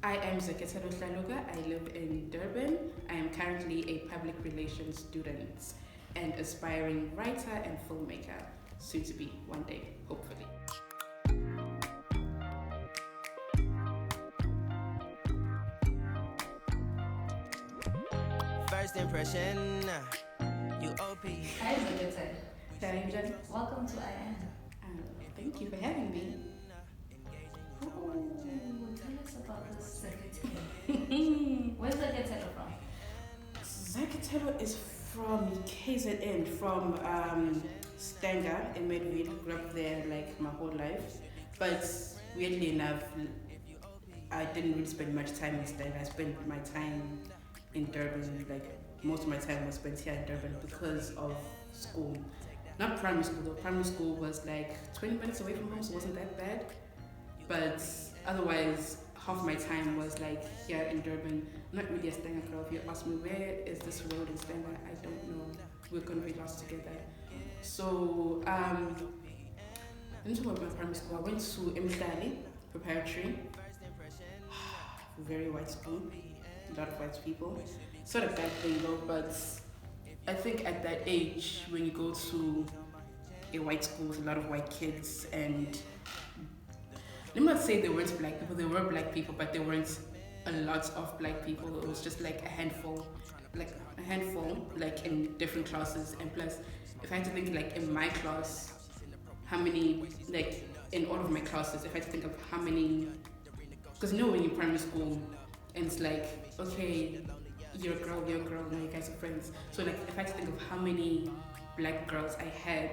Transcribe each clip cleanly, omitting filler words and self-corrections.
I am Zekhethelo Hlaluka. I live in Durban. I am currently a public relations student and aspiring writer and filmmaker, soon to be one day, hopefully. First impression, you OP. Hi, Zekhethelo. Danger. Welcome to I Am. Thank you for having me. Ooh, tell us about this Zekhethelo. Where's Zekhethelo from? Zekhethelo is from KZN, from Stanger in Medville. Grew up there like my whole life. But weirdly enough, I didn't really spend much time in Stanger. I spent my time in Durban, like most of my time was spent here in Durban because of school. Not primary school though. Primary school was like 20 minutes away from home, so it wasn't that bad. But otherwise, half my time was like here in Durban. I'm not really a Stanger girl. If you ask me where is this road in Stanger, I don't know. We're gonna be lost together. So in terms of my primary school, I went to Mndela preparatory. Very white school, a lot of white people. It's not a bad thing though, but I think at that age, when you go to a white school with a lot of white kids, and let me not say there weren't black people, there were black people, but there weren't a lot of black people. It was just like a handful, like in different classes. And plus, if I had to think like in my class, how many, like in all of my classes, if I had to think of how many, because you know when you're in primary school, and it's like, okay, you're a girl, now you guys are friends. So like if I had to think of how many black girls I had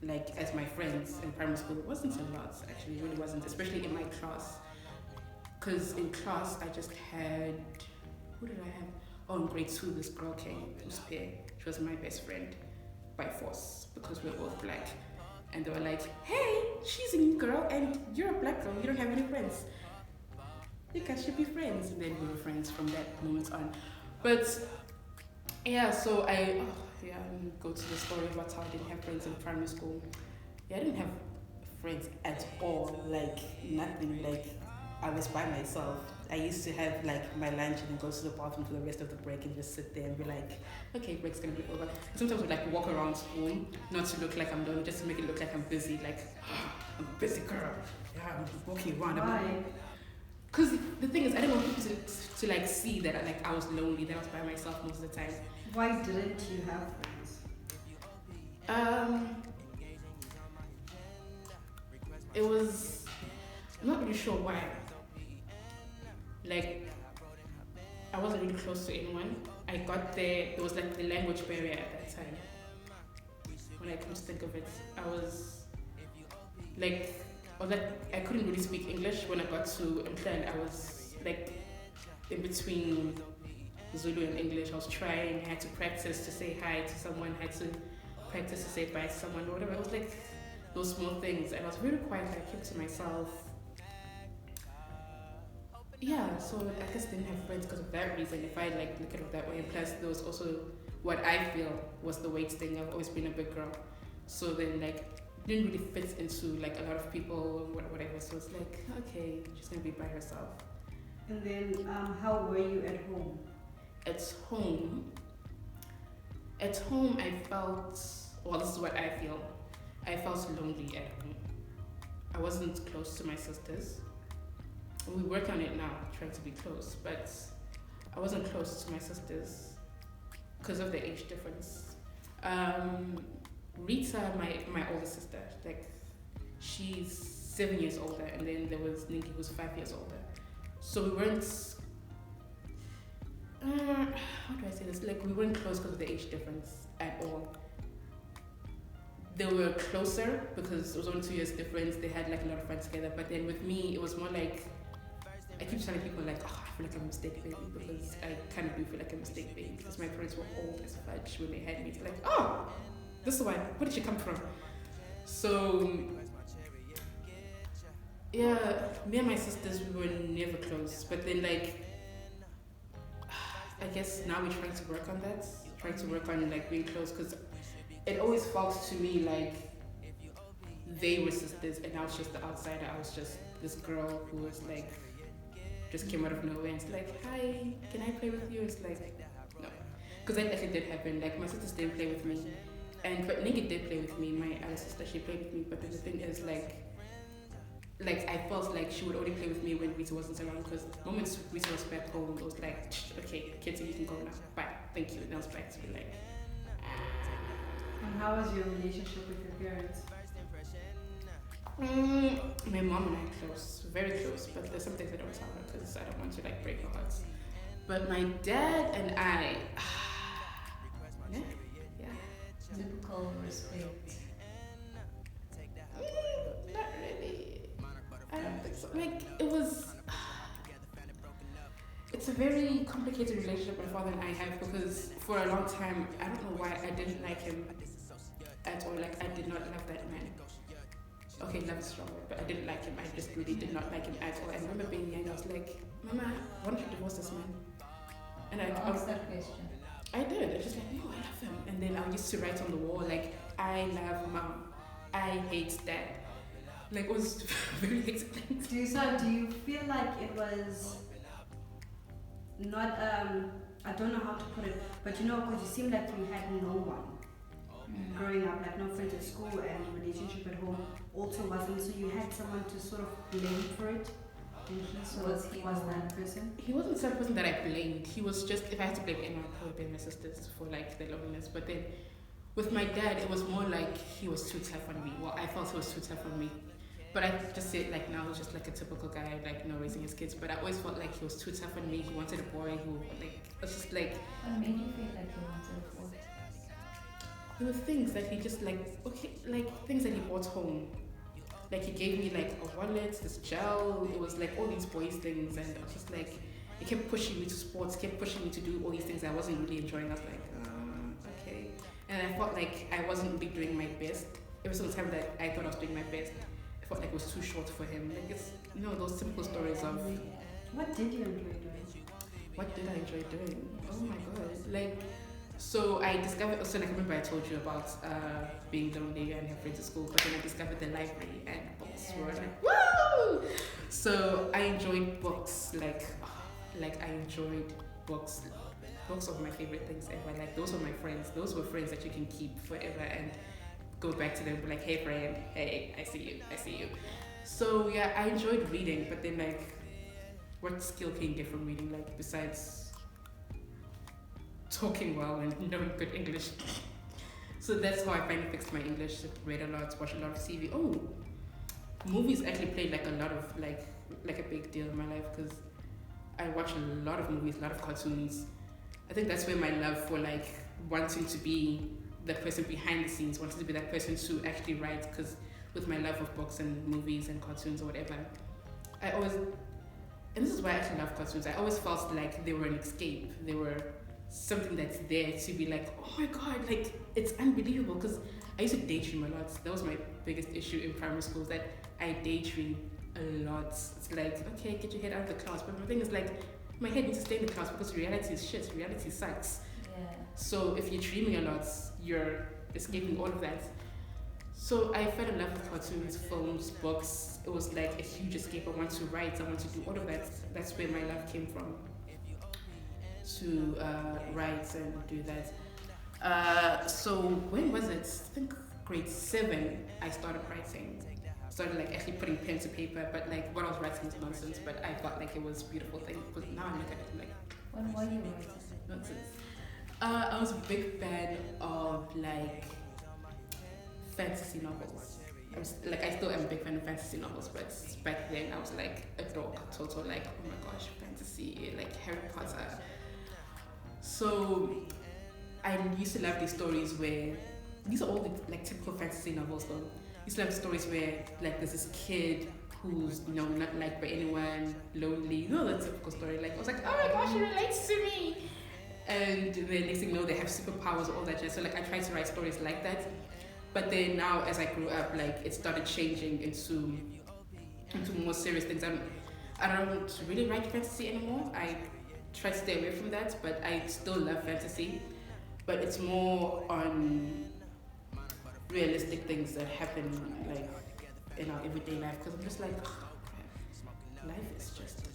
like as my friends in primary school, it wasn't a lot actually, it really wasn't, especially in my class. Because in class I just had, who did I have? Oh, in grade 2 this girl came, Uspe. She was my best friend by force because we're both black. And they were like, hey, she's a new girl and you're a black girl, you don't have any friends. You guys should be friends. And then we were friends from that moment on. But yeah, so I go to the story about how I didn't have friends in primary school. Yeah, I didn't have friends at all, like nothing. Like I was by myself. I used to have like my lunch and then go to the bathroom for the rest of the break and just sit there and be like, okay, break's gonna be over. Sometimes we like walk around school, not to look like I'm done, just to make it look like I'm busy, like I'm a busy girl. Yeah, I'm walking around. Why? Because the thing is, I didn't want people to like see that I was lonely, that I was by myself most of the time. Why didn't you have friends? It was, I'm not really sure why. Like, I wasn't really close to anyone. I got there was like the language barrier at that time. When I come to think of it, I was like, I couldn't really speak English when I got to Mndela. I was like in between Zulu and English. I was trying, I had to practice to say hi to someone, I had to practice to say bye to someone, or whatever. It was like those small things, and I was really quiet. I kept to myself. Yeah, so I guess I didn't have friends because of that reason, if I like look at it that way. And plus there was also what I feel was the weight thing. I've always been a big girl, so then like didn't really fit into like a lot of people and whatever. So it's like, okay, she's gonna be by herself. And then, how were you at home? At home, I felt, well, this is what I feel. I felt lonely at home. I wasn't close to my sisters. We work on it now, trying to be close, but I wasn't close to my sisters because of the age difference. Rita, my older sister, like she's 7 years older, and then there was Ninki who's 5 years older. So we weren't, how do I say this? Like we weren't close because of the age difference at all. They were closer because it was only 2 years difference. They had like a lot of fun together. But then with me, it was more like, I keep telling people like, oh, I feel like I'm a mistake baby, because I kind of do feel like a mistake baby because my parents were old as fudge when they had me. It's like, oh, this is why. Where did she come from? So yeah, me and my sisters, we were never close. But then like, I guess now we're trying to work on that. Trying to work on like being close, because it always felt to me like they were sisters and I was just the outsider. I was just this girl who was like just came out of nowhere and it's like, hi, can I play with you? It's like, no. Because that actually did happen. Like, my sisters didn't play with me. But Nikki did play with me, my other sister, she played with me. But the thing is, like I felt like she would only play with me when Rita wasn't around. Because the moment Rita was back home, it was like, okay, kids, you can go now. Bye, thank you. And I was back to be like, And how was your relationship with your parents? my mom and I are close, very close, but there's some things I don't tell her because I don't want to like break her heart. But my dad and I, yeah. Typical respect. Not really. I don't think so. Like it's a very complicated relationship my father and I have because for a long time I don't know why I didn't like him at all. Like I did not love that man. Okay, love is strong word, but I didn't like him. I just really did not like him at all. I remember being young, I was like, Mama, why don't you divorce this man? And I asked that question. I did. I was just like, no, I love him. And then I used to write on the wall, like, I love mom. I hate dad. Like, it was very explained. Do you feel like it was not, I don't know how to put it, but because you seemed like you had no one. Growing up, like no friends at school and relationship at home also wasn't, so you had someone to sort of blame for it, and he was that person. He wasn't the type of person that I blamed. He was just, if I had to blame anyone, I would blame my sisters for like their loneliness. But then with my dad, it was more like he was too tough on me. Well, I felt he was too tough on me. But I just say it like now, he's just like a typical guy, like raising his kids. But I always felt like he was too tough on me. He wanted a boy who it's just like. What made you feel like he wanted a boy? There were things that he just things that he brought home. Like he gave me like a wallet, this gel, it was like all these boys things, and I was just like, he kept pushing me to sports, kept pushing me to do all these things I wasn't really enjoying. I was like, okay. And I felt like I wasn't really doing my best. Every single time that I thought I was doing my best, I felt like it was too short for him. Like it's, those typical stories of. What did you enjoy doing? What did I enjoy doing? Oh my god. So I discovered, I remember I told you about being lonely and have friends at school, but then I discovered the library and books were like, woo! So I enjoyed books, like I enjoyed books. Books are my favorite things ever. Like those were my friends. Those were friends that you can keep forever and go back to them and be like, hey friend, hey, I see you. So yeah, I enjoyed reading, but then what skill can you get from reading, besides talking well and knowing good English? So that's how I finally fixed my English. Read a lot, watched a lot of TV. Oh, movies actually played a lot of a big deal in my life because I watch a lot of movies, a lot of cartoons. I think that's where my love for wanting to be the person behind the scenes, wanting to be that person to actually write, because with my love of books and movies and cartoons or whatever, I always, and this is why I actually love cartoons, I always felt like they were an escape. They were something that's there to be like, oh my god, it's unbelievable, because I used to daydream a lot. That was my biggest issue in primary school, that I daydream a lot. It's like, okay, get your head out of the class, but the thing is my head needs to stay in the class because reality is shit, reality sucks. Yeah. So if you're dreaming a lot, you're escaping all of that. So I fell in love with cartoons, films, books. It was like a huge escape. I want to write, I want to do all of that. That's where my love came from, to write and do that. So when was it? I think grade 7 I started writing. Started actually putting pen to paper, but what I was writing was nonsense, but I felt like it was a beautiful thing, because now I look at it When were you writing? nonsense. I was a big fan of fantasy novels. I still am a big fan of fantasy novels, but back then I was a dog, total oh my gosh, fantasy, Harry Potter. So I used to love these stories where, these are all the typical fantasy novels though. I used to love stories where there's this kid who's not liked by anyone, lonely, the typical story. I was like, oh my gosh, he relates to me. And then next thing you know, they have superpowers, all that jazz. So I tried to write stories like that. But then now, as I grew up, it started changing into more serious things. I don't really write fantasy anymore. I try to stay away from that, but I still love fantasy. But it's more on realistic things that happen in our everyday life. Because I'm just life is just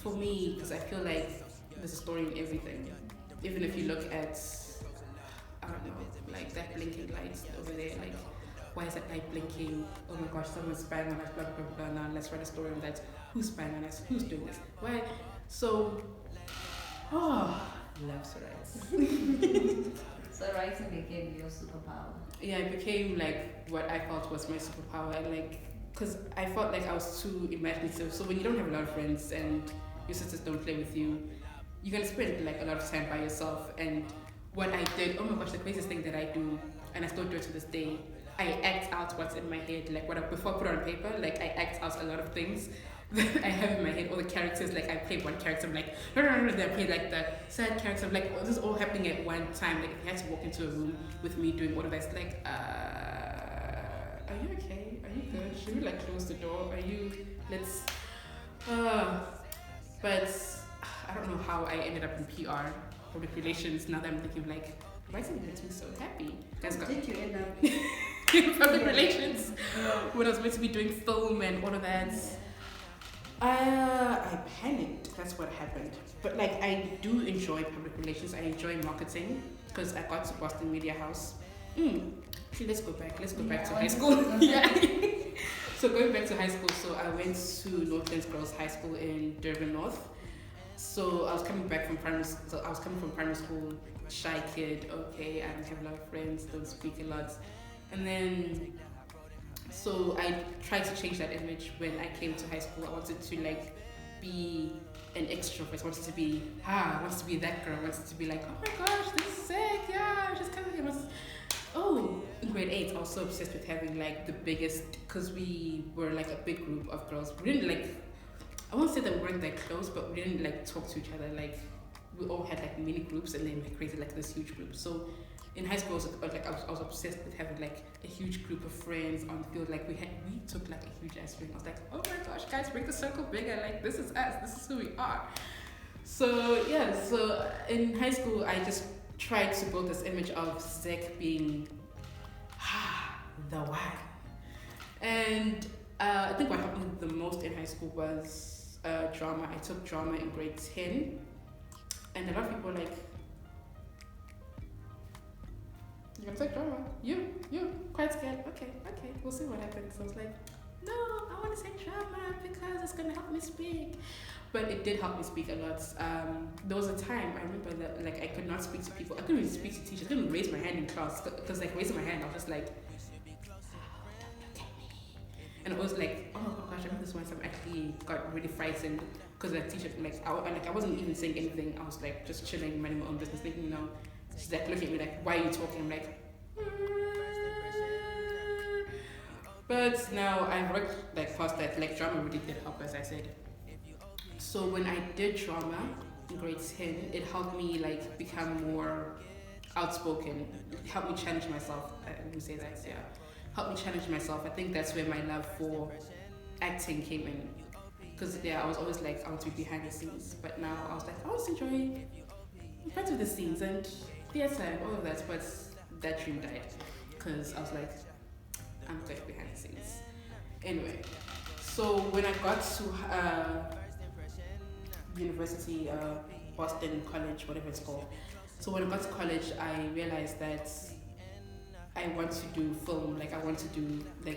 for me, because I feel like there's a story in everything. Even if you look at, I don't know, like that blinking light over there, like, why is that light blinking? Oh my gosh, someone's spying on us, blah, blah, blah, now let's write a story on that. Who's spying on us? Who's doing this? Why? So, love to write. So writing became your superpower. Yeah, it became like what I felt was my superpower. Like, because I felt like I was too imaginative. So when you don't have a lot of friends and your sisters don't play with you, you're gonna spend like a lot of time by yourself. And what I did, oh my gosh, the craziest thing that I do, and I still do it to this day, I act out what's in my head. Like before I put it on paper, like I act out a lot of things that I have in my head. All the characters, like I play one character, I'm like, then I play like the sad character. I'm like, oh, this is all happening at one time. Like if you had to walk into a room with me doing all of that, it's like, are you okay? Are you good? Should we like close the door? Are you? Let's. But I don't know how I ended up in PR, public relations. Now that I'm thinking like, writing makes me so happy. Did you end up in public relations when I was meant to be doing film and all of that? I panicked. That's what happened. But like, I do enjoy public relations. I enjoy marketing because I got to Boston Media House. Actually, let's go back. Let's go back to high school. Yeah. So going back to high school, so I went to Northlands Girls High School in Durban North. So I was coming back from primary. So I was coming from primary school, shy kid. Okay, I don't have a lot of friends. Don't speak a lot. And then, so I tried to change that image when I came to high school. I wanted to like be an extrovert. I wanted to be, I wanted to be that girl. I wanted to be like, oh my gosh, this is sick. Yeah, just coming here. Oh, in grade 8, I was so obsessed with having like the biggest, because we were like a big group of girls. We didn't like, I won't say that we weren't that close, but we didn't like talk to each other. Like we all had like mini groups, and then we created like this huge group. So in high school, I was obsessed with having like a huge group of friends on the field. Like we took like a huge ass ring. I was like, oh my gosh, guys, make the circle bigger. Like this is us. This is who we are. So yeah, so in high school, I just tried to build this image of Zek being the one. And I think what helped me the most in high school was drama. I took drama in grade 10, and a lot of people were like, you're gonna take drama? You, quite scared. Okay, we'll see what happens. So I was like, no, I want to take drama because it's gonna help me speak. But it did help me speak a lot. There was a time I remember that like I could not speak to people. I couldn't even speak to teachers. I couldn't raise my hand in class because like raising my hand, I was just like, and I was like, oh my gosh, I remember this one time I actually got really frightened because the teacher I wasn't even saying anything. I was like just chilling, minding my own business, thinking, you know, she's like looking at me like, why are you talking? I'm like, but now I've worked like past that. Like drama really did help, as I said. So when I did drama in grade 10, it helped me like become more outspoken. It helped me challenge myself. Let me say that, yeah. Helped me challenge myself. I think that's where my love for acting came in. Because yeah, I was always like, I want to be behind the scenes. But now I was like, I want to enjoy part of the scenes and theatre and all of that. But that dream died. Because I was like, I'm going behind the scenes. Anyway, so when I got to university, Boston College, whatever it's called. So when I got to college, I realized that I want to do film. Like I want to do I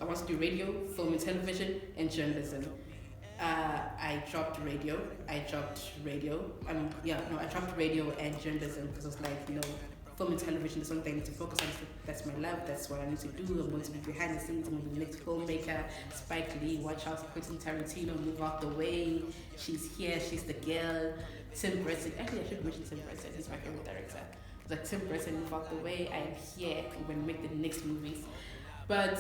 want to do radio, film and television, and journalism. I dropped radio. I dropped radio and journalism because I was like, you know, film and television is something I need to focus on. That's my love. That's what I need to do. I'm going to be behind the scenes. I'm going to be the next filmmaker. Spike Lee, watch out, Quentin Tarantino, move out the way. She's here. She's the girl. Tim Burton. Actually, I should mention Tim Burton. He's my favorite director. I was like, Tim Burton, move out the way. I am here. I'm going to make the next movies. But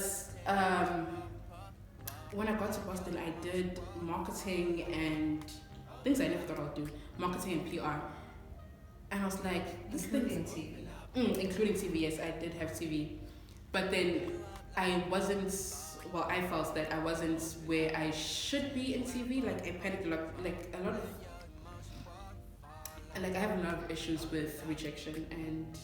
when I got to Boston, I did marketing and things I never thought I'd do. Marketing and PR. And I was like, this including TV. Including TV, yes, I did have TV. But then I felt that I wasn't where I should be in TV. Like I panicked a lot, I have a lot of issues with rejection and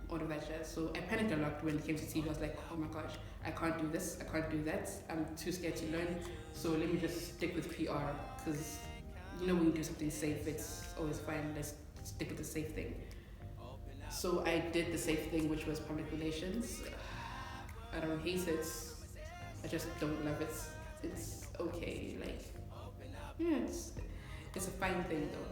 all of that jazz. So I panicked a lot when it came to TV. I was like, oh my gosh, I can't do this, I can't do that. I'm too scared to learn. So let me just stick with PR because when you do something safe, it's always fine. Let's stick with the safe thing. So I did the safe thing, which was public relations. I don't hate it. I just don't love it. It's okay. Like, yeah, it's a fine thing though.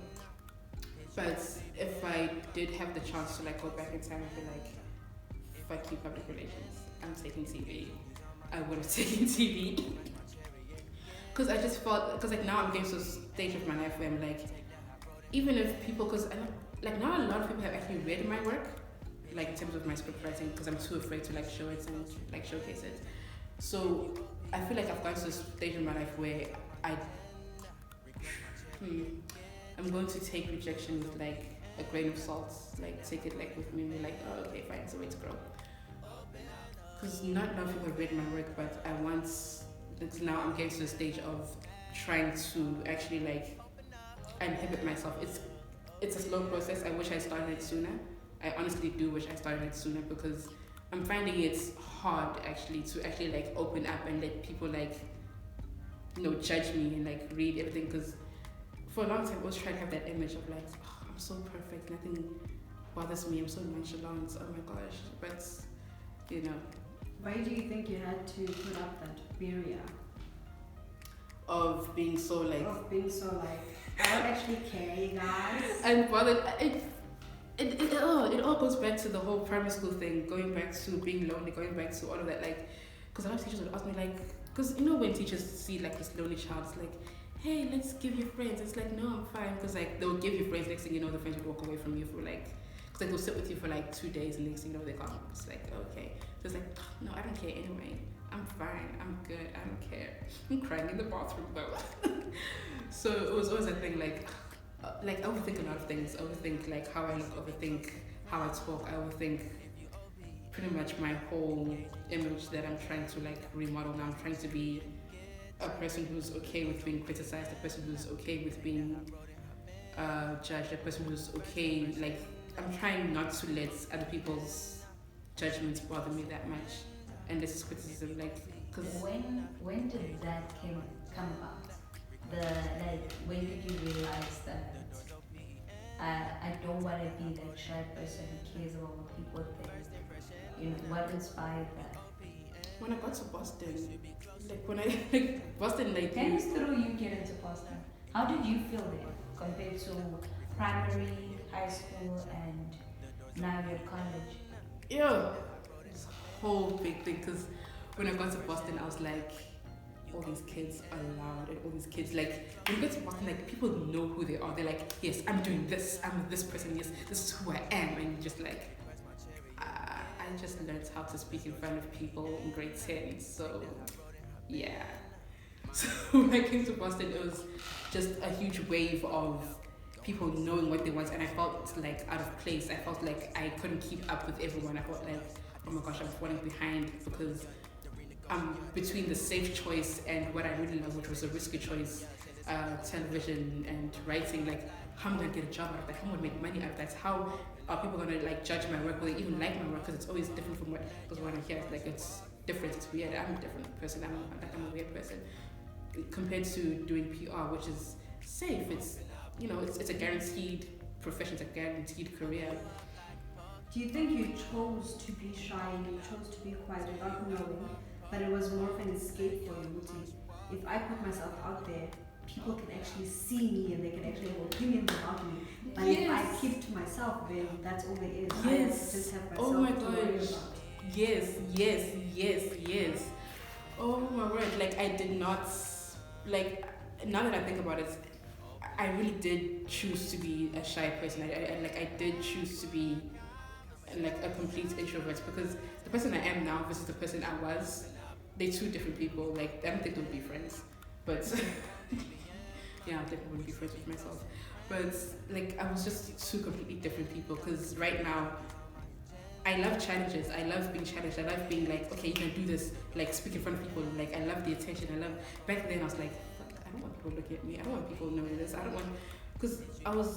But if I did have the chance to like go back in time, I'd be like, fuck you, public relations. I'm taking TV. I would have taken TV. Because I just felt, because like now I'm getting to a stage of my life where I'm like, even if people, because like now a lot of people have actually read my work, like in terms of my script writing, because I'm too afraid to like show it and like showcase it. So I feel like I've gotten to a stage in my life where I'm going to take rejection with like a grain of salt, like take it like with me and be like, oh okay, fine, it's a way to grow. Because not a lot of people have read my work, but now I'm getting to the stage of trying to actually like inhibit myself. It's a slow process. I wish I started it sooner. I honestly do wish I started it sooner because I'm finding it's hard actually to actually like open up and let people like judge me and like read everything, because for a long time I was trying to have that image of like, oh, I'm so perfect, nothing bothers me, I'm so nonchalant, oh my gosh. But why do you think you had to put up that barrier of being so like I don't actually care, you guys? And bothered. It all goes back to the whole primary school thing, going back to being lonely, going back to all of that, like, because a lot of teachers would ask me like, because when teachers see like this lonely child, it's like, hey, let's give you friends. It's like, no, I'm fine, because like they'll give you friends, next thing you know the friends would walk away from you for like, because like they'll sit with you for like 2 days and next thing you know they're gone. It's like, okay, so it's like, no, I don't care anyway, I'm fine, I'm good, I don't care, I'm crying in the bathroom though. So it was always a thing like I overthink a lot of things. I overthink like how I look, overthink how I talk, I overthink pretty much my whole image that I'm trying to like remodel now. I'm trying to be a person who's okay with being criticized, a person who's okay with being judged, a person who's okay, like I'm trying not to let other people's judgments bother me that much. And this is criticism, like, cause when did that come about? When did you realize that I don't want to be that shy person who cares about what people think? What inspired that? When I got to Boston, Boston, like. Take us through you get into Boston. How did you feel there compared to primary, high school, and now you're at college? Yeah, it's a whole big thing, because when I got to Boston, I was like, all these kids are loud, and all these kids, like, when you get to Boston, like, people know who they are. They're like, yes, I'm doing this, I'm this person, yes, this is who I am. And you're just like, I just learned how to speak in front of people in grade 10, so yeah. So when I came to Boston, it was just a huge wave of people knowing what they want, and I felt like out of place. I felt like I couldn't keep up with everyone. I felt like, oh my gosh, I'm falling behind, because I'm between the safe choice and what I really love, which was a risky choice, television and writing. Like, how am I gonna get a job out of that? How am I gonna make money out of that? How are people gonna like judge my work? Will they even like my work? Because it's always different from what I hear. Like, it's different, it's weird. I'm a different person. I'm a weird person compared to doing PR, which is safe. It's it's a guaranteed profession, it's a guaranteed career. Do you think you chose to be shy and you chose to be quiet without knowing, but it was more of an escape for you? If I put myself out there, people can actually see me and they can actually have opinions about me. But if I keep to myself, then that's all there is. Yes. I just have myself oh my to worry gosh. about. Yes. Oh my word. Like, I did not, like, now that I think about it, I really did choose to be a shy person. I did choose to be like a complete introvert, because the person I am now versus the person I was, they're two different people. Like, I don't think they'll be friends, but yeah, I definitely wouldn't be friends with myself. But like, I was just two completely different people, because right now I love challenges. I love being challenged. I love being like, okay, you can do this, like speak in front of people. Like, I love the attention. Back then I was like, fuck, I don't want people looking at me. I don't want people knowing this. I don't want, because I won't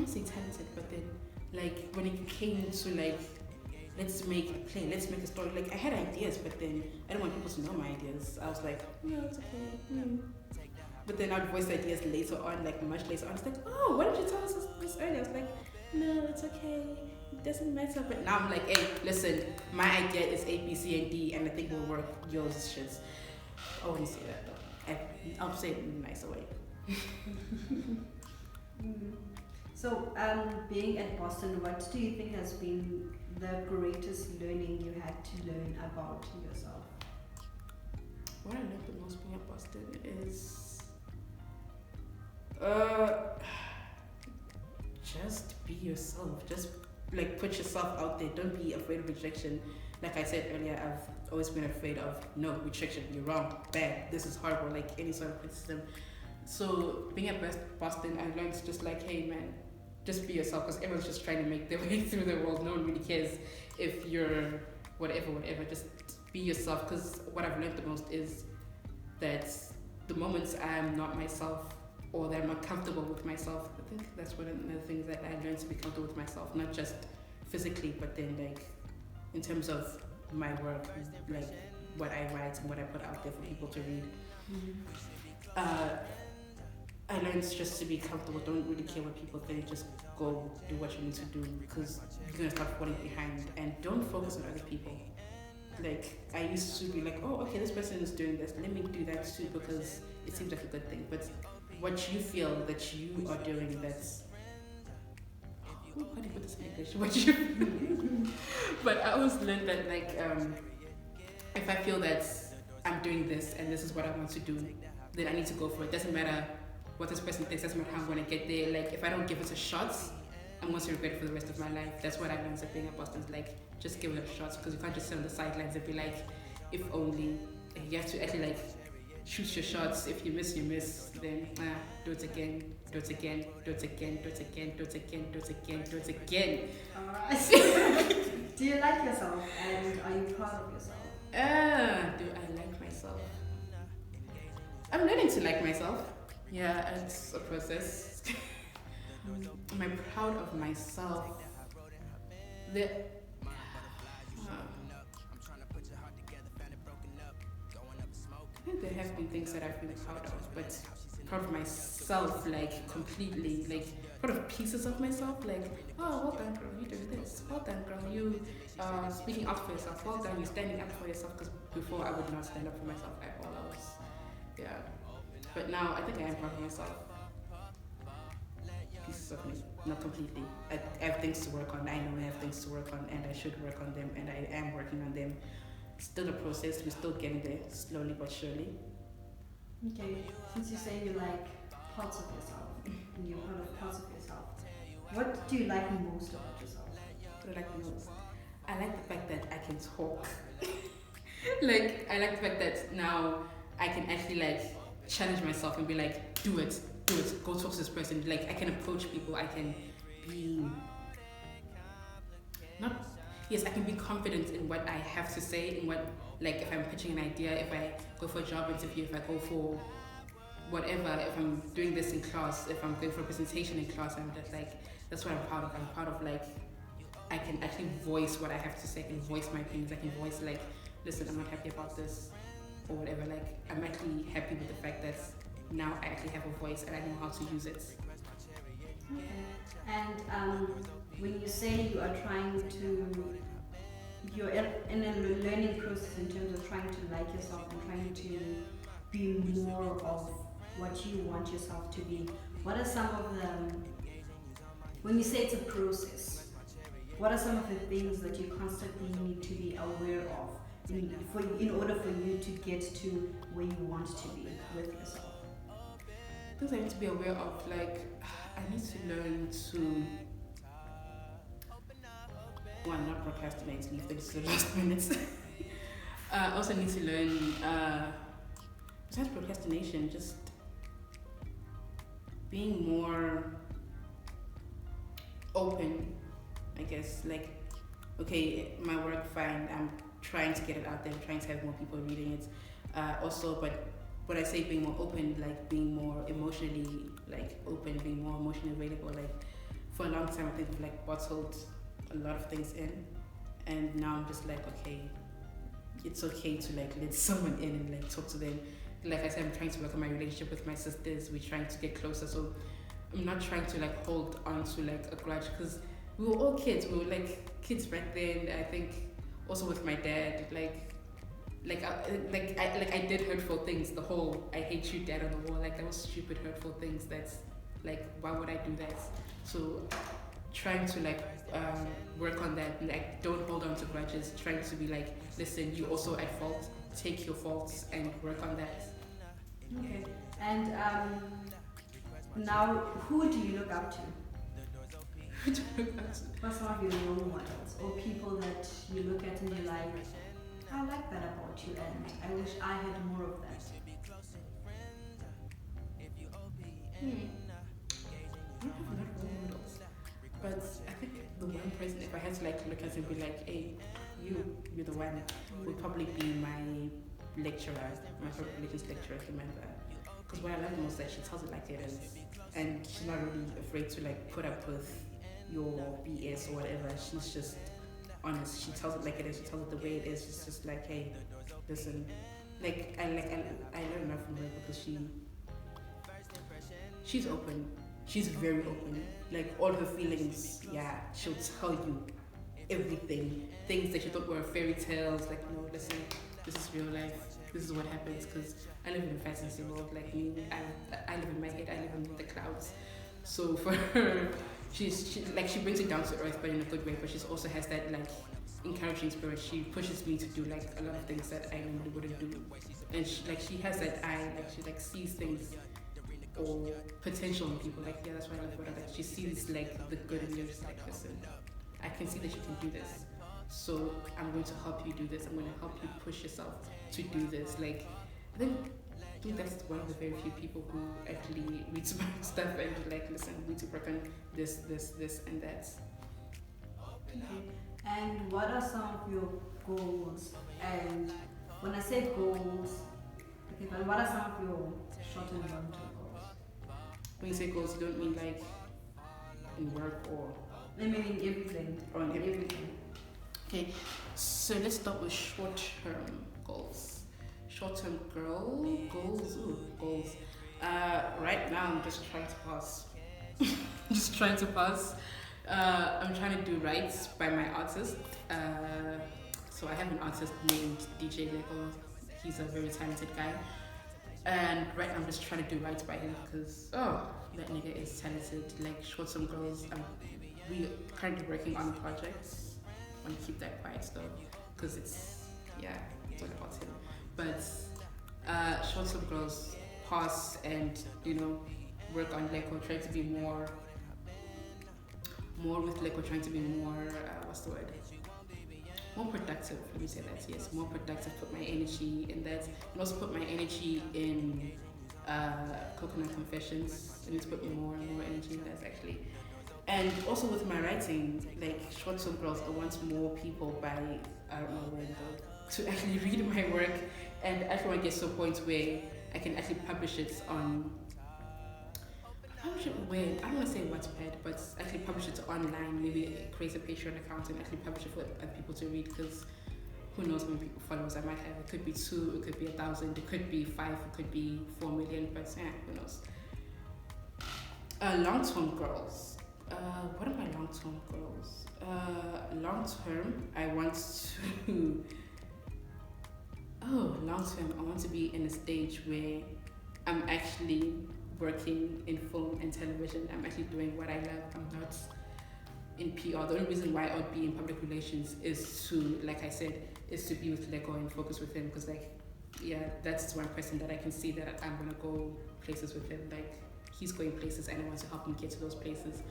say talented, but then like when it came to like, let's make a play, let's make a story, like I had ideas, but then I don't want people to know my ideas. I was like, no, it's okay. But then I'd voice ideas later on, like much later on. It's like, oh, why didn't you tell us this earlier? I was like, no, it's okay. It doesn't matter. But now I'm like, hey, listen, my idea is A, B, C, and D, and I think will work. Yours is shit. I wouldn't say that though. I'll say it in a nicer way. So, being at Boston, what do you think has been the greatest learning you had to learn about yourself? What I learned the most being at Boston is just be yourself. Just like put yourself out there. Don't be afraid of rejection. Like I said earlier, I've always been afraid of no rejection. You're wrong, bad. This is horrible. Like any sort of criticism. So being at Boston, I learned just like, hey man, just be yourself, because everyone's just trying to make their way through the world. No one really cares if you're whatever. Just be yourself, because what I've learned the most is that the moments I'm not myself or that I'm not comfortable with myself, I think that's one of the things that I learned, to be comfortable with myself, not just physically, but then like in terms of my work, like what I write and what I put out there for people to read. I learned just to be comfortable. Don't really care what people think. Just go do what you need to do, because you're gonna start falling behind. And don't focus on other people. Like I used to be like, oh, okay, this person is doing this. Let me do that too, because it seems like a good thing. But what you feel that you are doing, that's how do you put this in English? What you But I always learned that like if I feel that I'm doing this and this is what I want to do, then I need to go for it. Doesn't matter what this person thinks, doesn't matter how I'm going to get there. Like if I don't give it a shot, I'm going to regret it for the rest of my life. That's what I learned at being at Boston. Like just give it a shot, because you can't just sit on the sidelines and be like, if only. You have to actually like shoot your shots. If you miss, you miss. Then do it again, do it again, do it again, do it again, do it again, do it again, do it again. Do you like yourself, and are you proud of yourself? Do I like myself? I'm learning to like myself. Yeah, it's a process. Am I proud of myself? I think there have been things that I've been proud of, but proud of myself, like completely, like proud of pieces of myself, like, oh, well done, girl, you doing this. Well done, girl, you speaking up for yourself. Well done, you standing up for yourself, because before I would not stand up for myself at all. Yeah. But now I think I am proud of myself. Pieces of me, not completely. I have things to work on. I know I have things to work on, and I should work on them, and I am working on them. Still a process. We're still getting there, slowly but surely. Okay, since you say you like parts of yourself, and you're proud of parts of yourself, what do you like most about yourself? What do I like the most? I like the fact that I can talk. Like, I like the fact that now I can actually like challenge myself and be like, do it, go talk to this person. Like, I can approach people, I can be I can be confident in what I have to say, in what, like, if I'm pitching an idea, if I go for a job interview, if I go for whatever, if I'm doing this in class, if I'm going for a presentation in class, I'm just like, that's what I'm proud of. I'm proud of, like, I can actually voice what I have to say, I can voice my opinions, I can voice, like, listen, I'm not happy about this, or whatever. Like, I'm actually happy with the fact that now I actually have a voice and I know how to use it. Okay. And when you say you are trying to, you're in a learning process in terms of trying to like yourself and trying to be more of what you want yourself to be, what are some of the, when you say it's a process, what are some of the things that you constantly need to be aware of in order for you to get to where you want to be with yourself? Things I need to be aware of, like, I need to learn to not procrastinate, leave things to the last minutes. I also need to learn, besides procrastination, just being more open, I guess. Like, okay, my work, fine, I'm trying to get it out there, I'm trying to have more people reading it. Also, but when I say being more open, like being more emotionally like open, being more emotionally available. Like, for a long time, I think I've like bottled a lot of things in, and now I'm just like, okay, it's okay to like let someone in and like talk to them, like I said, I'm trying to work on my relationship with my sisters. We're trying to get closer, so I'm not trying to like hold on to like a grudge, because we were all kids. We were like kids back then. I think also with my dad, I did hurtful things. The whole "I hate you, dad" on the wall, like that was stupid, hurtful things. That's like, why would I do that? So trying to like work on that. Like, don't hold on to grudges. Trying to be like, listen, you also at fault. Take your faults and work on that. Okay. And now, who do you look up to? What's some of your role models or people that you look at and you're like, I like that about you, and I wish I had more of that? I don't have a lot of role models, but I think the one person, if I had to like look at it and be like, hey, you're the one, would probably be my lecturer, my public relations lecturer, Samantha. Because what I like most is that she tells it like it is, and she's not really afraid to like put up with your BS or whatever. She's just honest. She tells it like it is. She tells it the way it is. She's just like, hey, listen. I learned enough from her because she's open. She's very open. Like, all her feelings, yeah, she'll tell you everything. Things that you thought were fairy tales. Like, no, listen, this is real life. This is what happens, because I live in a fantasy world. Like me, I live in my head. I live in the clouds. So for her, she brings it down to earth, but in a good way. But she also has that like encouraging spirit. She pushes me to do like a lot of things that I normally wouldn't do, and she has that eye. Like, she like sees things or potential in people. Like, yeah, that's why I love her. Like, she sees like the good in you. She's like, listen, I can see that you can do this. So I'm going to help you do this. I'm going to help you push yourself to do this. Like, I think that's one of the very few people who actually reads my stuff and like, listen, we need to work on this, and that. Okay. And what are some of your goals? And when I say goals, okay, but what are some of your short and long term goals? When you say goals, you don't mean like in work or? I mean in everything. Or in everything. Okay, so let's start with short-term goals. Short-term goals. Right now, I'm just trying to pass. I'm trying to do rights by my artist. So I have an artist named DJ Lego. He's a very talented guy. And right now I'm just trying to do rights by him because, that nigga is talented. Like, short-term goals. We currently working on projects. I want to keep that quiet though, because it's all about him. But short-term goals, pass and work on Leko, trying to be more with Leko, trying to be more more productive. Let me say that. Yes, more productive. Put my energy in that, and also put my energy in Coconut Confessions. I need to put more and more energy in that actually. And also with my writing, like short-term goals, I want more people by, I don't know when though, to actually read my work, and I actually want to get to a point where I can actually publish it where, I don't want to say Wattpad, but actually publish it online, maybe create a Patreon account and actually publish it for other people to read, because who knows how many followers I might have. It could be 2, it could be 1,000, it could be 5, it could be 4 million, but who knows. Long-term goals. What are my long-term goals? Long-term, I want to... long-term, I want to be in a stage where I'm actually working in film and television. I'm actually doing what I love. I'm not in PR. The only reason why I would be in public relations is to, like I said, is to be with Lego and focus with him, because that's one person that I can see that I'm gonna go places with him. Like, he's going places and I want to help him get to those places.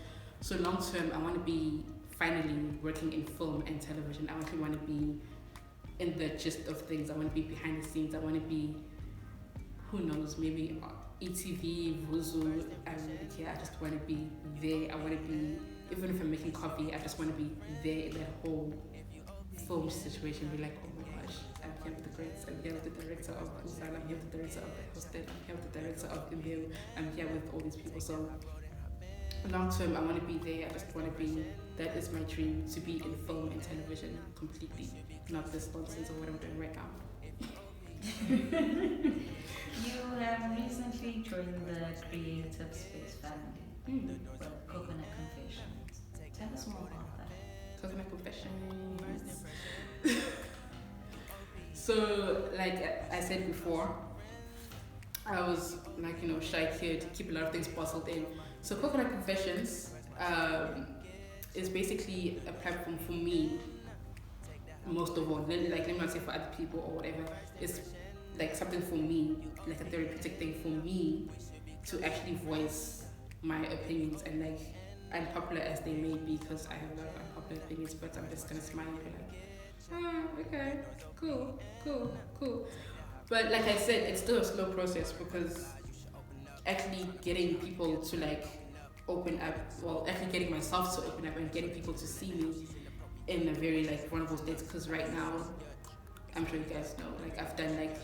So long term, I want to be finally working in film and television. I actually want to be in the gist of things. I want to be behind the scenes. I want to be, who knows, maybe ETV, Vuzu. I don't really care. I just want to be there. I want to be, even if I'm making coffee, I just want to be there in that whole film situation. Be like, oh my gosh, I'm here with the greats. I'm here with the director of Khumalo. I'm here with the director of the Hostel. I'm here with the director of Mndela. I'm here with all these people. So long term, I want to be there. I just want to be, that is my dream, to be in film and television completely, not this nonsense of what I'm doing right now. You have recently joined the Creative Space family with Coconut Confessions. Tell us more about that. Coconut Confessions. So, like I said before, I was like, shy kid, keep a lot of things bottled in. So Coconut Confessions is basically a platform for me, most of all. Let me not say for other people or whatever. It's like something for me, like a therapeutic thing for me to actually voice my opinions, and like unpopular as they may be, because I have a lot of unpopular opinions, but I'm just gonna smile and be like, okay, cool. But like I said, it's still a slow process, because actually getting people to like open up, well, actually getting myself to open up and getting people to see me in a very like vulnerable state, because right now, I'm sure you guys know, like I've done like,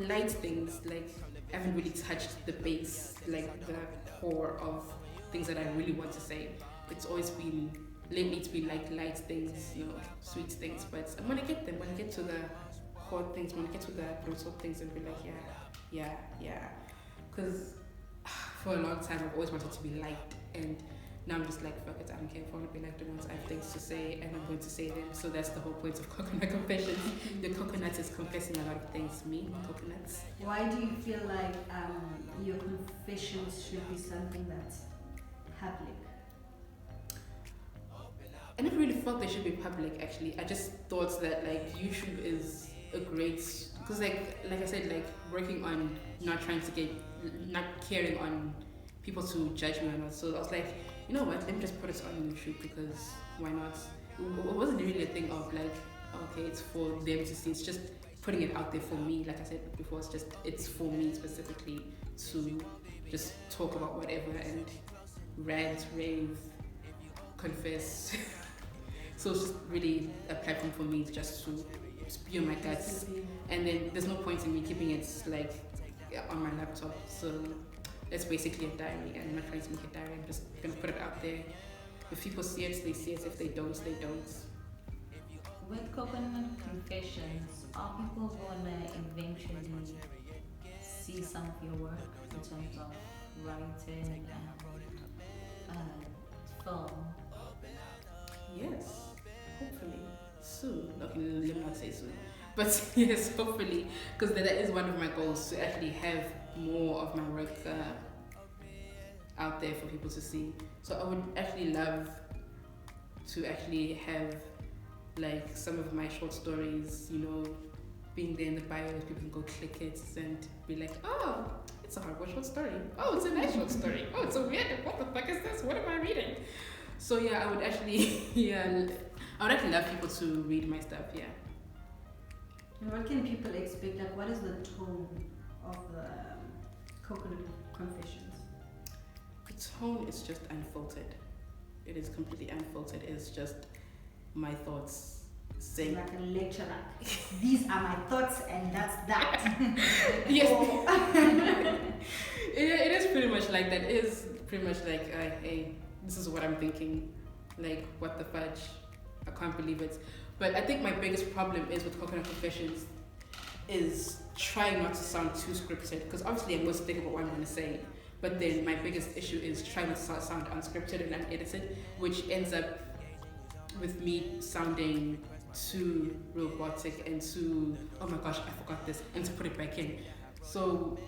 light things, like I haven't really touched the base, like the core of things that I really want to say. It's always been, lately it's been like light things, sweet things, but I'm gonna get them, when I get to the core things, when I get to the brutal things, and be like, yeah. Because for a long time I've always wanted to be liked, and now I'm just like, fuck it, I don't care if I want to be liked or not. I have things to say, and I'm going to say them. So that's the whole point of Coconut Confessions. The coconut is confessing a lot of things. Me, coconuts. Why do you feel like your confessions should be something that's public? I never really thought they should be public, actually. I just thought that like YouTube is a great, because like I said, like working on not caring on people to judge me or not. So I was like, you know what, let me just put it on YouTube, because why not? It wasn't really a thing of like, okay, it's for them to see. It's just putting it out there for me. Like I said before, it's for me specifically to just talk about whatever and rant, rave, confess. So it's just really a platform for me just to spew my guts. And then there's no point in me keeping it like on my laptop. So it's basically a diary, and I'm not trying to make a diary. I'm just gonna put it out there. If people see it, they see it. If they don't, they don't. With Coconut Confessions, are people gonna eventually see some of your work in terms of writing and film? Yes, hopefully soon. Okay, let me not say soon, but yes, hopefully, because that is one of my goals, to actually have more of my work out there for people to see. So I would actually love to actually have like some of my short stories, being there in the bio. People can go click it and be like, oh, it's a hardcore short story. Oh, it's a nice short story. Oh, it's a weird. What the fuck is this? What am I reading? So yeah, I would actually love people to read my stuff. Yeah. And what can people expect? Like, what is the tone of the Coconut Confessions? The tone is just unfiltered. It is completely unfiltered. It's just my thoughts saying. Like a lecture, like, these are my thoughts, and that's that. Yes. It is pretty much like that. It is pretty much like, hey, this is what I'm thinking. Like, what the fudge? I can't believe it. But I think my biggest problem is with Coconut Confessions is trying not to sound too scripted, because obviously I'm going to think about what I'm going to say, but then my biggest issue is trying to sound unscripted and unedited, which ends up with me sounding too robotic and too, oh my gosh, I forgot this, and to put it back in. So,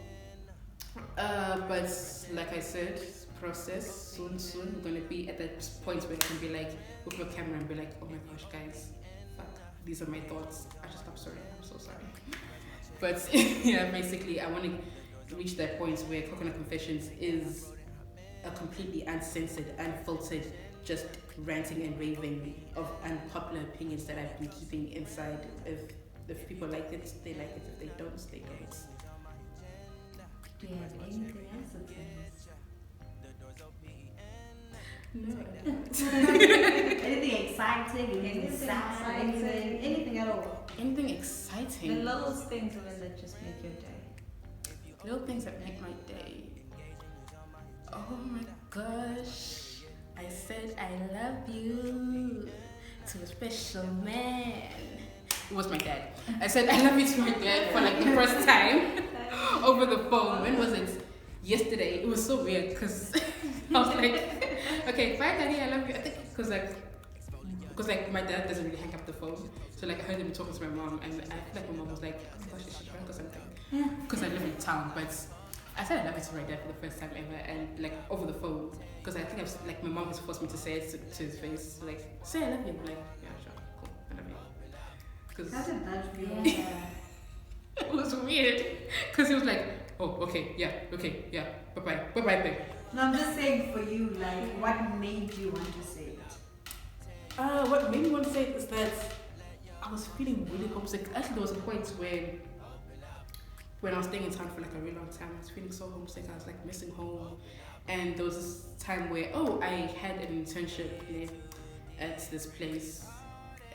but like I said, process, soon we're going to be at that point where I can be like, with my camera and be like, oh my gosh, guys, fuck, these are my thoughts. I just, I'm sorry, I'm so sorry. But yeah, basically I want to reach that point where Coconut Confessions is a completely uncensored, unfiltered, just ranting and raving of unpopular opinions that I've been keeping inside. If people like it, they like it. If they don't, they don't. Do you have anything else to say? No, I don't. Anything exciting, anything sad, anything at all. Anything exciting? The little things even that just make your day. Little things that make my day. Oh my gosh. I said I love you to a special man. it was my dad. I said I love you to my dad for like the first time over the phone. When was it? Yesterday. It was so weird because I was like, okay, bye daddy, I love you. I think because like my dad doesn't really hang up the phone. So like I heard him talking to my mom, and I feel like my mom was like, oh my gosh, is she drunk or something? Because I live in town, but I said I love you to my dad for the first time ever, and like over the phone. Because I think like my mom has forced me to say it to his face, like say I love you. I'm like, yeah, sure, cool, I love you. Because How did that feel? it was weird. Because he was like, oh, okay, yeah, bye bye, babe. No, I'm just saying for you, like, what made you want to say it? What made me want to say it is that I was feeling really homesick. Actually, there was a point where when I was staying in town for like a really long time, I was feeling so homesick. I was like missing home. And there was this time where, I had an internship at this place.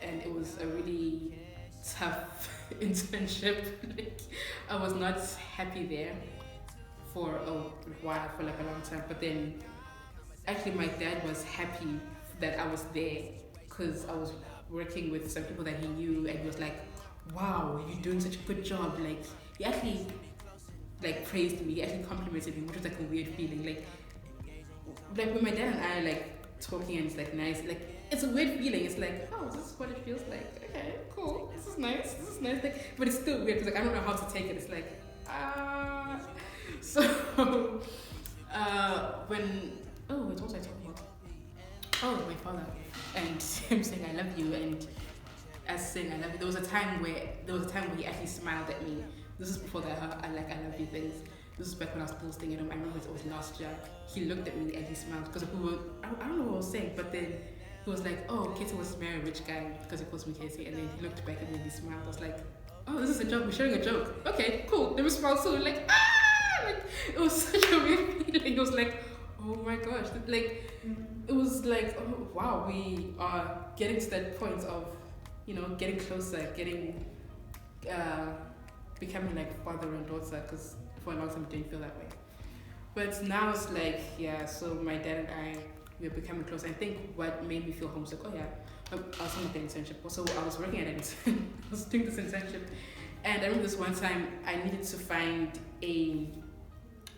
And it was a really tough internship. Like, I was not happy there for a while, for like a long time. But then, actually, my dad was happy that I was there because I was working with some people that he knew, and he was like, wow, you're doing such a good job. Like, he actually like praised me, he actually complimented me, which was like a weird feeling. Like when my dad and I are like talking and it's like nice, like it's a weird feeling. It's like, oh, this is what it feels like. Okay, cool. This is nice. Like, but it's still weird because like I don't know how to take it. It's like, so what was I talking about? Oh, my father and him saying I love you, and us saying I love you. There was a time where he actually smiled at me. This is before that I love you things. This is back when I was still staying at home. I remember it was last year. He looked at me and he smiled because I don't know what I was saying, but then he was like, oh, Katie wants to marry a rich guy because he calls me Katie, and then he looked back at me and he smiled. I was like, oh, this is a joke. We're sharing a joke. Okay, cool. Let me smile too. Like, like it was such a weird feeling. It was like, oh my gosh, like it was like, oh wow, we are getting to that point of, getting closer, getting becoming like father and daughter, because for a long time it didn't feel that way. But now it's like, yeah, so my dad and I, we're becoming close. I think what made me feel homesick, I was on the internship. Also, I was working at it. I was doing this internship. And I remember this one time I needed to find a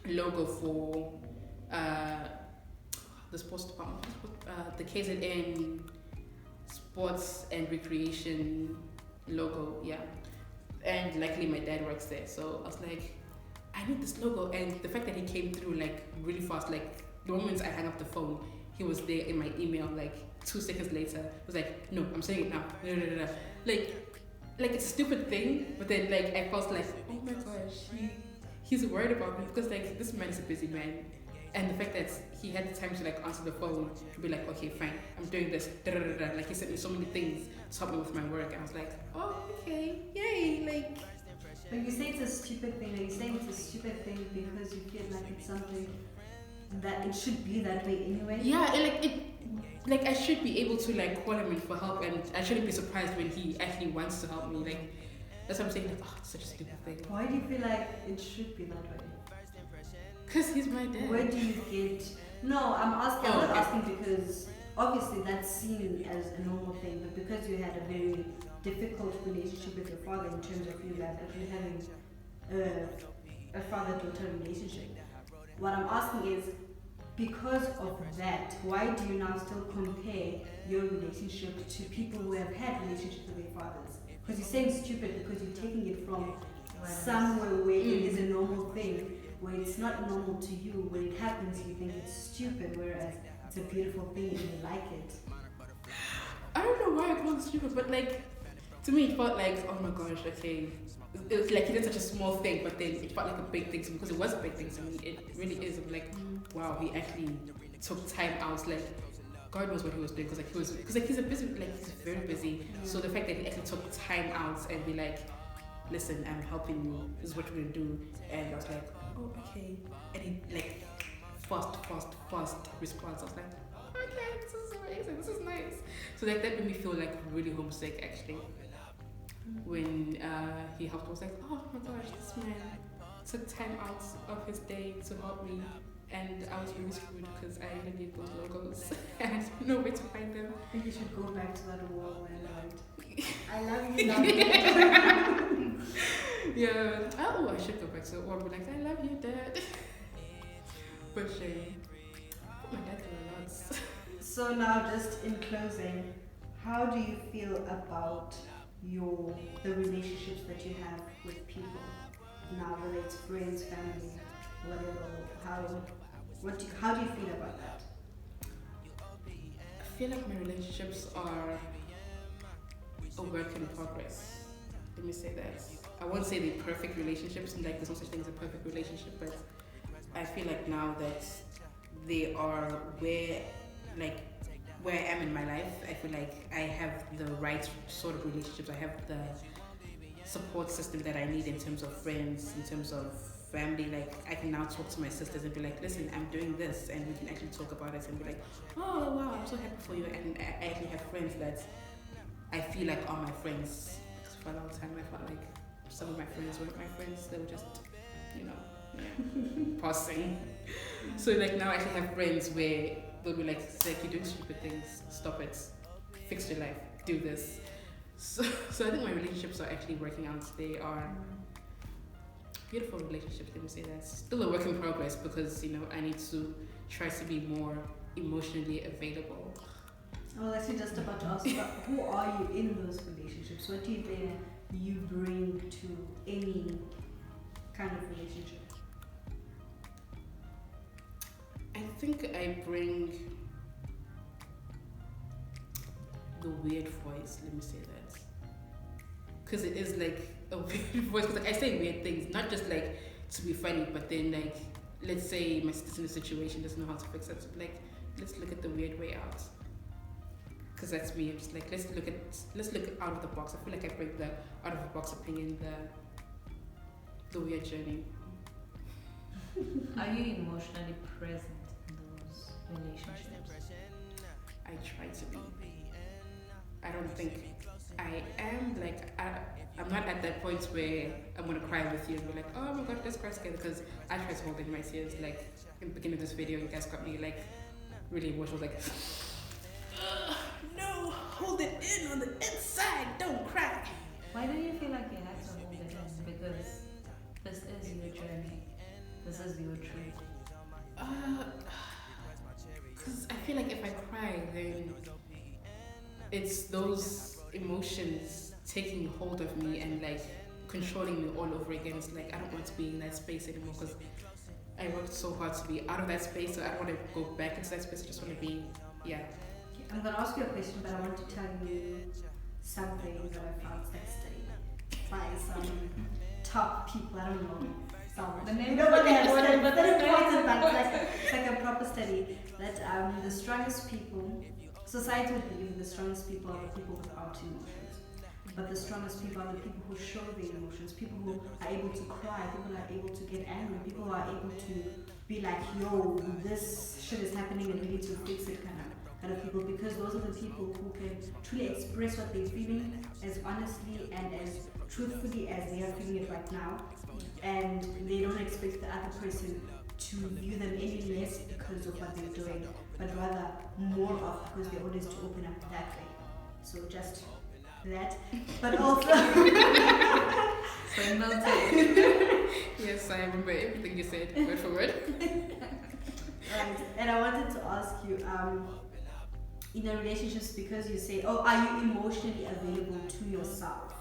logo for the sports department, the KZN Sports and Recreation logo, yeah. And luckily my dad works there, so I was like, I need this logo. And the fact that he came through like really fast, like the moment I hung up the phone, he was there in my email like 2 seconds later. I was like, no, I'm saying it now. No. Like it's a stupid thing, but then like I felt like, oh my gosh, he's worried about me, because like this man is a busy man. And the fact that he had the time to like answer the phone, to be like, okay, fine, I'm doing this, like he sent me so many things to help me with my work. And I was like, oh, okay, yay, like. But you say it's a stupid thing. Are you saying it's a stupid thing because you feel like it's something that it should be that way anyway? Yeah, like I should be able to like call him in for help, and I shouldn't be surprised when he actually wants to help me. Like that's what I'm saying. Like, oh, it's such a stupid thing. Why do you feel like it should be that way? Because he's my dad. Where do you get? No, I'm asking. I'm not asking because obviously that's seen as a normal thing, but because you had a very difficult relationship with your father in terms of you actually having a father-daughter relationship. What I'm asking is, because of that, why do you now still compare your relationship to people who have had relationships with their fathers? Because you're saying stupid because you're taking it from somewhere where it is a normal thing, where it's not normal to you. When it happens, you think it's stupid, whereas it's a beautiful thing and you like it. I don't know why I call it stupid, but like, to me it felt like, oh my gosh, okay. It was like he did such a small thing, but then it felt like a big thing to me, because it was a big thing to me. It really is. I'm like, wow, he actually took time out. Like, God knows what he was doing, because he's a busy, like he's very busy. So the fact that he actually took time out and be like, listen, I'm helping you. This is what we're gonna do. And I was like, oh, okay. And he like fast response. I was like, okay, this is amazing. This is nice. So like that made me feel like really homesick actually. When he helped, I was like, oh my gosh, this man took time out of his day to help me, and I was really screwed because I didn't need those logos and I didn't know where to find them. I think you should go back to that wall and I love you, love you. Yeah. Oh, I should go back to it. Or be like, I love you, Dad. But shame. Oh, my dad did a lot. So now, just in closing, how do you feel about the relationships that you have with people now, whether it's friends, family, whatever? How do you feel about that? I feel like my relationships are a work in progress. Let me say that. I won't say they're perfect relationships, and like there's no such thing as a perfect relationship, but I feel like now that they are where I am in my life, I feel like I have the right sort of relationships. I have the support system that I need in terms of friends, in terms of family. Like I can now talk to my sisters and be like, listen, I'm doing this, and we can actually talk about it and be like, oh wow, I'm so happy for you. And I actually have friends that I feel like are my friends. Because for a long time I felt like some of my friends weren't my friends. They were just, passing. So like now I actually have friends where they'll be like, Zach, you're doing stupid things. Stop it. Fix your life. Do this. So I think my relationships are actually working out. They are beautiful relationships, let me say that. Still a work in progress because, I need to try to be more emotionally available. I was actually just about to ask, who are you in those relationships? What do you think you bring to any kind of relationship? I think I bring the weird voice, let me say that. Because it is like a weird voice. Because I say weird things, not just like to be funny, but then like, let's say my sister's in a situation, doesn't know how to fix it. So like, let's look at the weird way out. Because that's me. I'm just like, let's look out of the box. I feel like I bring the out of the box opinion, the weird journey. Are you emotionally present in those relationships? I try to be. I don't think I am. Like, I'm not at that point where I'm gonna cry with you and be like, oh my god, let's cry together. Because I try to hold in my tears. Like in the beginning of this video, you guys got me like really emotional. Like, no, hold it in on the inside. Don't cry. Why do you feel like you have to hold it in? Because this is your journey. This is your truth. Because I feel like if I cry, then it's those emotions taking hold of me and like controlling me all over again. It's like I don't want to be in that space anymore because I worked so hard to be out of that space, so I don't want to go back into that space. I just want to be, yeah. I'm going to ask you a question, but I want to tell you something that I found texting by some top people. I don't know. The name you know what they have said, but then it's like a proper study that the strongest people, society would believe the strongest people are the people without emotions. But the strongest people are the people who show their emotions, people who are able to cry, people who are able to get angry, people who are able to be like, yo, this shit is happening and we need to fix it kind of people, because those are the people who can truly express what they're feeling as honestly and as truthfully as they are feeling it right now, and they don't expect the other person to view them any less because of what they're doing, but rather more of because they're honest to open up that way. So just that, but also Yes, I remember everything you said, word for word. Right, and I wanted to ask you, in a relationships, because you say, oh, are you emotionally available to yourself?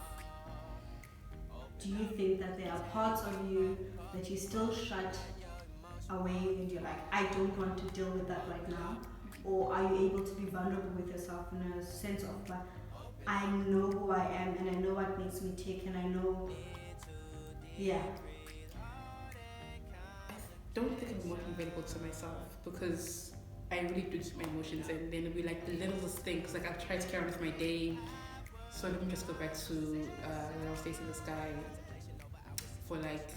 Do you think that there are parts of you that you still shut away and you're like, I don't want to deal with that right now? Or are you able to be vulnerable with yourself in a sense of, like, I know who I am and I know what makes me tick and I know, yeah. I don't think I'm emotionally available to myself because I really do my emotions, and then it'll be like the littlest things. Like I've tried to carry on with my day. So let me just go back to when I was dating this guy for like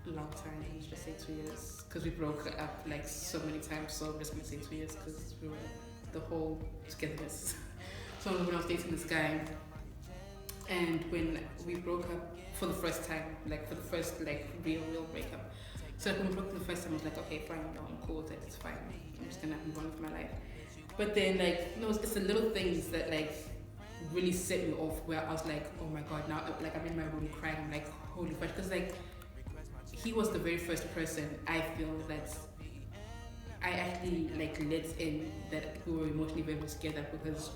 a long time. Let's just say 2 years, because we broke up like so many times. So I'm just gonna say 2 years because we were the whole togetherness. So when I was dating this guy, and when we broke up for the first time, like for the first like real breakup. So when we broke up the first time, I was like, okay, fine, no, I'm cool with it, it's fine. I'm just gonna move on with my life. But then like, it's the little things that like really set me off, where I was like, oh my god, now like I'm in my room crying. I'm like, holy fuck, because like he was the very first person I feel that I actually like let in that we were emotionally very much together, because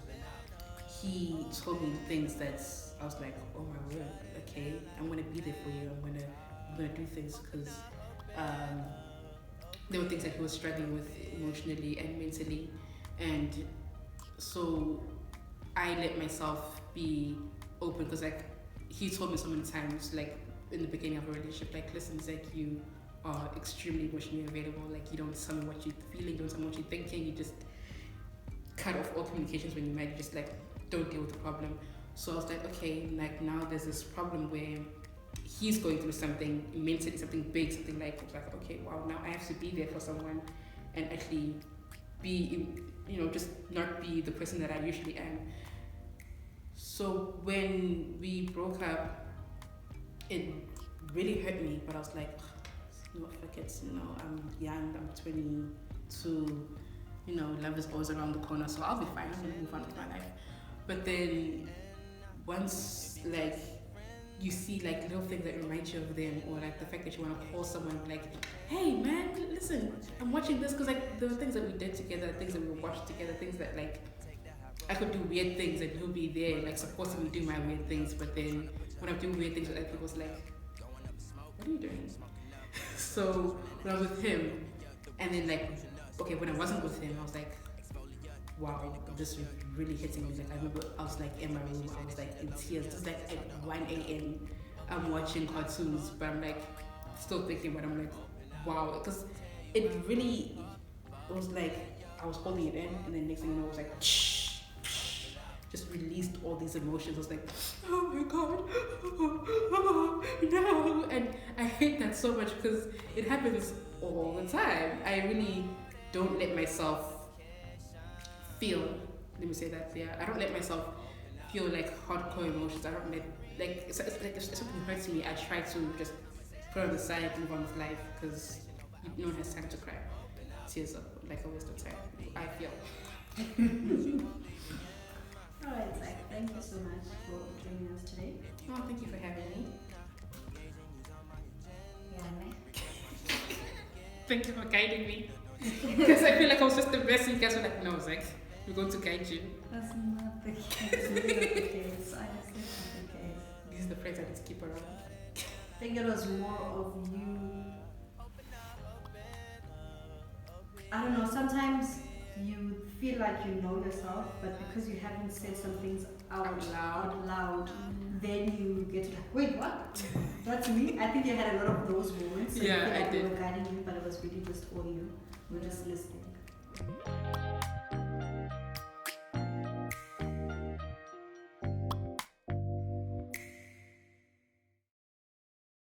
he told me things that I was like, oh my word, okay, I'm gonna be there for you. I'm gonna do things, because there were things that he was struggling with emotionally and mentally, and so I let myself be open, because like he told me so many times, like in the beginning of a relationship, like, listen, Zach, you are extremely emotionally available. Like, you don't tell me what you're feeling, you don't tell me what you're thinking, you just cut off all communications when you're mad, you just like don't deal with the problem. So I was like, okay, like now there's this problem where he's going through something mentally, something big, something like, okay, wow, now I have to be there for someone and actually be, just not be the person that I usually am. So when we broke up, it really hurt me, but I was like, fuck it, I'm young, I'm 22, love is always around the corner, so I'll be fine, I'm gonna move on with my life. But then once like you see like little things that remind you of them, or like the fact that you want to call someone like, hey man, listen, I'm watching this, because like there were things that we did together, things that we watched together, things that like I could do weird things and he'll be there like supporting me do my weird things. But then when I'm doing weird things with other people, it's like, what are you doing? So when I was with him, and then like, okay, when I wasn't with him, I was like, wow, this was really hitting me. Like I remember I was like in my room, I was like in tears, just like at 1 a.m. I'm watching cartoons, but I'm like still thinking, but I'm like, wow, because it really, it was like I was holding it in, and then next thing you know, it was like just released all these emotions. I was like, oh my god, no. And I hate that so much, because it happens all the time. I really don't let myself feel, let me say that, yeah, I don't let myself feel like hardcore emotions. I don't let, like, it's like if something hurts me, I try to just put it on the side, move on with life, because no one has time to cry tears up like a waste of time, I feel. Alright, Zach, thank you so much for joining us today. Oh, thank you for having me. Yeah, man. Thank you for guiding me. Because I feel like I was just the best, and you guys were like, no, Zach, we're going to guide you. That's not the case. It's not the case. Honestly, it's not the case. This is the friends I need to keep around. I think it was more of you. I don't know, sometimes you feel like you know yourself, but because you haven't said some things out loud, then you get to like, wait, what? That's me? I think you had a lot of those moments. So Yeah, you feel like I did. we were guiding you, but it was really just all you. We were just listening.